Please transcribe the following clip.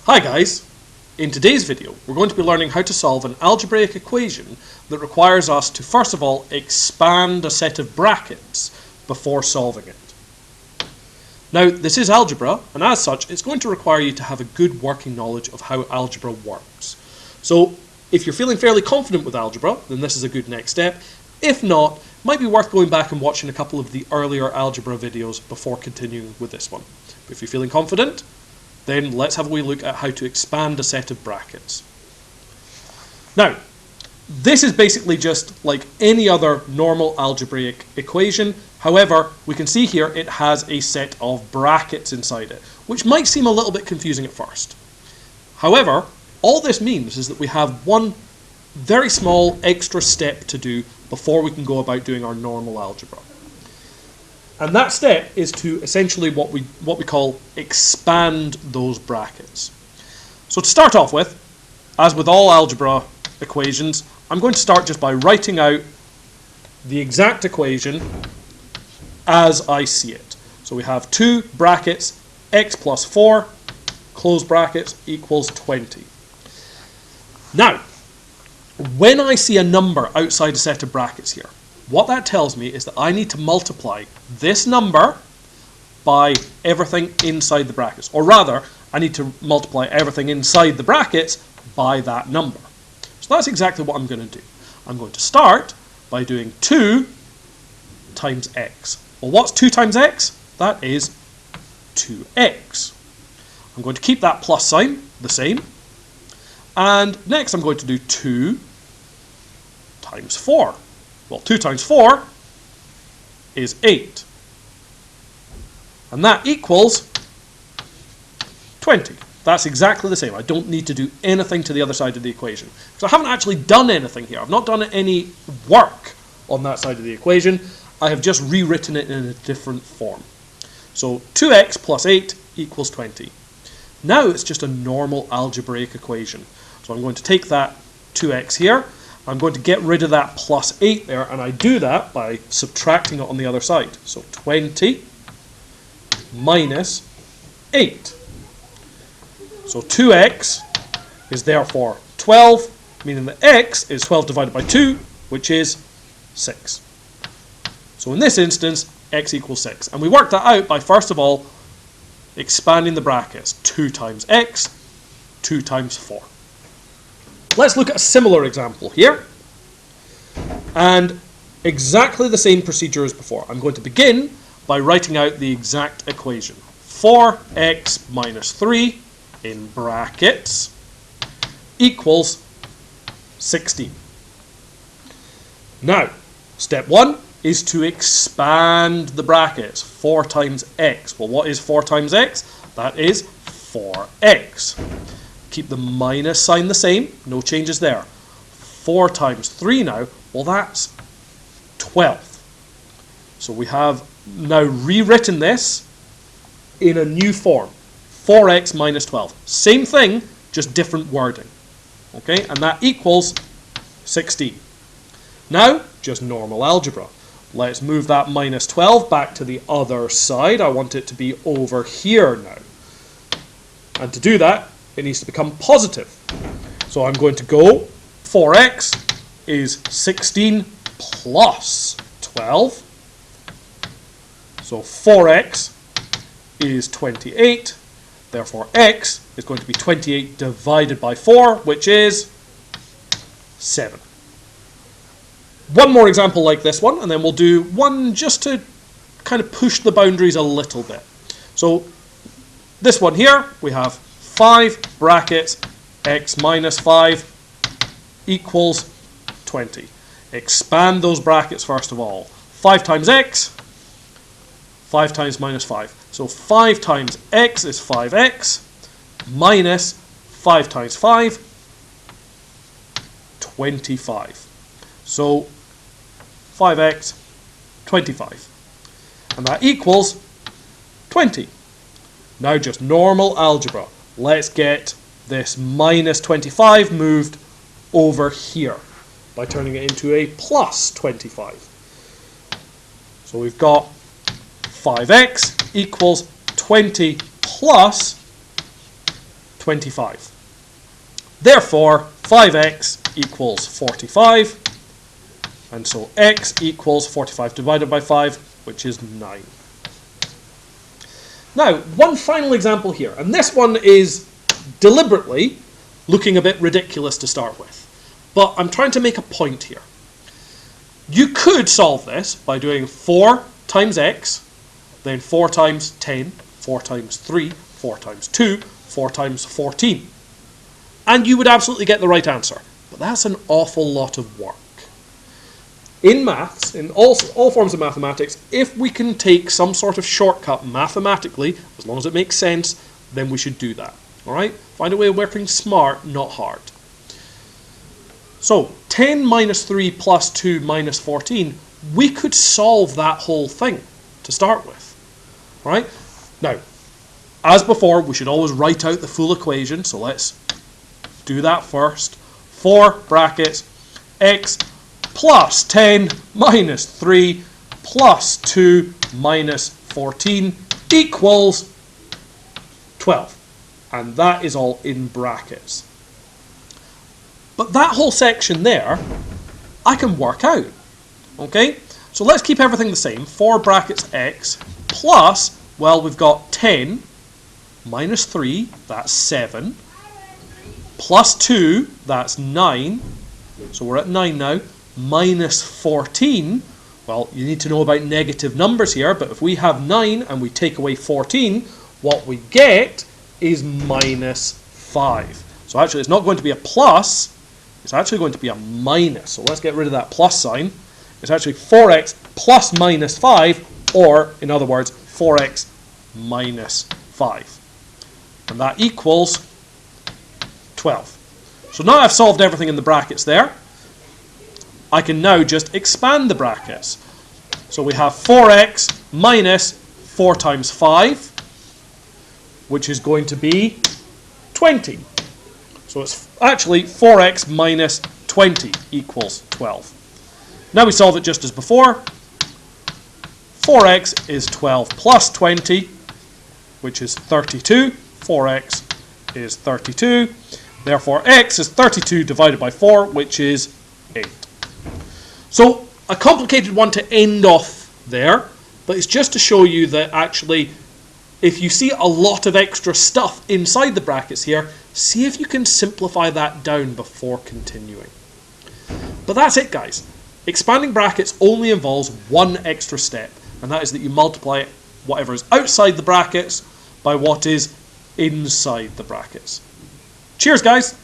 Hi guys! In today's video we're going to be learning how to solve an algebraic equation that requires us to first of all expand a set of brackets before solving it. Now this is algebra, and as such it's going to require you to have a good working knowledge of how algebra works. So if you're feeling fairly confident with algebra, then this is a good next step. If not, it might be worth going back and watching a couple of the earlier algebra videos before continuing with this one. But if you're feeling confident, then let's have a wee look at how to expand a set of brackets. Now, this is basically just like any other normal algebraic equation. However, we can see here it has a set of brackets inside it, which might seem a little bit confusing at first. However, all this means is that we have one very small extra step to do before we can go about doing our normal algebra. And that step is to essentially what we call expand those brackets. So to start off with, as with all algebra equations, I'm going to start just by writing out the exact equation as I see it. So we have 2 brackets, x plus 4, close brackets, equals 20. Now, when I see a number outside a set of brackets here, what that tells me is that I need to multiply this number by everything inside the brackets. Or rather, I need to multiply everything inside the brackets by that number. So that's exactly what I'm going to do. I'm going to start by doing 2 times x. Well, what's 2 times x? That is 2x. I'm going to keep that plus sign the same. And next I'm going to do 2 times 4. Well, 2 times 4 is 8. And that equals 20. That's exactly the same. I don't need to do anything to the other side of the equation. So I haven't actually done anything here. I've not done any work on that side of the equation. I have just rewritten it in a different form. So 2x plus 8 equals 20. Now it's just a normal algebraic equation. So I'm going to take that 2x here. I'm going to get rid of that plus 8 there, and I do that by subtracting it on the other side. So 20 minus 8. So 2x is therefore 12, meaning that x is 12 divided by 2, which is 6. So in this instance, x equals 6. And we work that out by, first of all, expanding the brackets. 2 times x, 2 times 4. Let's look at a similar example here, and exactly the same procedure as before. I'm going to begin by writing out the exact equation. 4x minus 3 in brackets equals 16. Now, step 1 is to expand the brackets. 4 times x. Well, what is 4 times x? That is 4x. Keep the minus sign the same, no changes there. 4 times 3 now, well that's 12. So we have now rewritten this in a new form. 4x minus 12. Same thing, just different wording. Okay, and that equals 16. Now, just normal algebra. Let's move that minus 12 back to the other side. I want it to be over here now. And to do that, it needs to become positive. So I'm going to go 4x is 16 plus 12. So 4x is 28. Therefore x is going to be 28 divided by 4, which is 7. One more example like this one, and then we'll do one just to kind of push the boundaries a little bit. So this one here, we have 5 brackets x minus 5 equals 20. Expand those brackets first of all. 5 times x, 5 times minus 5. So 5 times x is 5x minus 5 times 5, 25. So 5x, 25. And that equals 20. Now just normal algebra. Let's get this minus 25 moved over here by turning it into a plus 25. So we've got 5x equals 20 plus 25. Therefore, 5x equals 45. And so x equals 45 divided by 5, which is 9. Now, one final example here. And this one is deliberately looking a bit ridiculous to start with. But I'm trying to make a point here. You could solve this by doing 4 times x, then 4 times 10, 4 times 3, 4 times 2, 4 times 14. And you would absolutely get the right answer. But that's an awful lot of work. In maths, in all forms of mathematics, if we can take some sort of shortcut mathematically, as long as it makes sense, then we should do that. All right? Find a way of working smart, not hard. So, 10 minus 3 plus 2 minus 14, we could solve that whole thing to start with. All right? Now, as before, we should always write out the full equation, so let's do that first. 4 brackets x plus 10 minus 3 plus 2 minus 14 equals 12. And that is all in brackets. But that whole section there, I can work out. Okay? So let's keep everything the same. 4 brackets x plus, well, we've got 10 minus 3, that's 7, plus 2, that's 9, so we're at 9 now, minus 14, well, you need to know about negative numbers here, but if we have 9 and we take away 14, what we get is minus 5. So actually it's not going to be a plus, it's actually going to be a minus. So let's get rid of that plus sign. It's actually 4x plus minus 5, or in other words, 4x minus 5. And that equals 12. So now I've solved everything in the brackets there. I can now just expand the brackets. So we have 4x minus 4 times 5, which is going to be 20. So it's actually 4x minus 20 equals 12. Now we solve it just as before. 4x is 12 plus 20, which is 32. 4x is 32. Therefore, x is 32 divided by 4, which is 8. So, a complicated one to end off there, but it's just to show you that actually, if you see a lot of extra stuff inside the brackets here, see if you can simplify that down before continuing. But that's it, guys. Expanding brackets only involves one extra step, and that is that you multiply whatever is outside the brackets by what is inside the brackets. Cheers, guys!